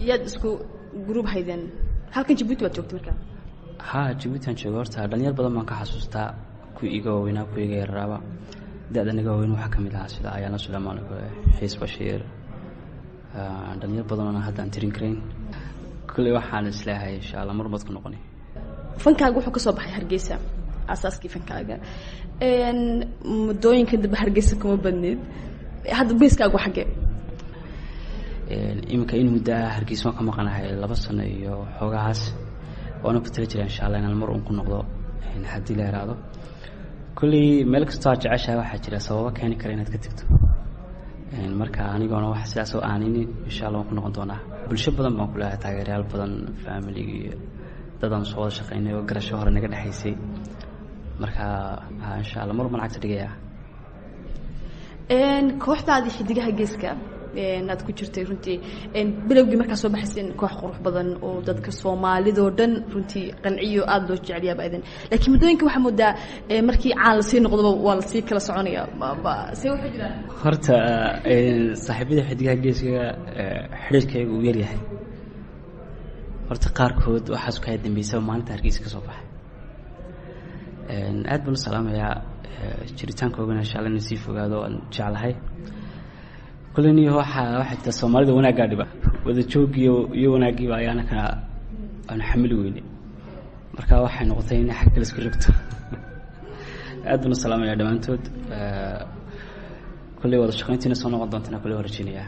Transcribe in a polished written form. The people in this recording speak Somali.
yaad isku group haydan halkan Djibouti baad joogtay markaa ha Djibouti aan joogo horta dhalinyar badan baan ka xasuustaa ku iga weynaa ku iga yaraaba dadanaga weyn waxa kamid ah sida Ayana Sulaiman Xiis Bashiir dhalinyar badan oo hadda aan tirin kareyn kulli waxaan islaahay insha Allah marmad ku noqonay fankaaga wuxuu ka soo baxay Hargeysa asaaskii fankaaga mudooyinka dib Hargeysa kuma badneed hadda beeskaagu xagee imika in muddo Hargeysa ka maqanahay 2 sano iyo xogaas oo ku tala jiray insha Allah inaan mar uun ku noqdo hadii la yiraahdo kulli meel kasta jeceshahay waxa jira sabab keeni kara inaad ka tagto marka anigoona wax sidaas oo aanin insha Allah ku noqon doonaa bulsho badan baan ku leeyahay taageerayaal badan family dadaan soo wada shaqeynay oo garasho hore naga dhaxaysay marka insha Allah mar man cagta dhigaya kooxdaadii xidigaha geeska aad ku jirtay runtii bilowgii markaa soo baxaysay koox qurux badan oo dadka Soomaalida oo dhan runtii qanciyo aad loo jecel yahay baadan laakiin mudooyinka waxa moodaa markii caan la sii noqdo waa la sii kala soconaya see waxa jira horta saaxiibada xidigaha geeska xiriirkaygu uu yar yahay horta qaarkood waxa isku hay dambeysay maalinta Hargeysa ka soo baxay aad baan salaamayaa jiritaankooda insha Allah inuu sii fogaado aan jeclahay kulani waxa ta Soomaalida wanaaga dhiba wada joogiyo iyo wanaagiba ayana kana aan xamil weynay marka waxay noqotay in xaq kale isku rogto aad baan salaamayaa dhamaantood kulli wada shaqayntiina soo noqon doontaa kulli warjinaya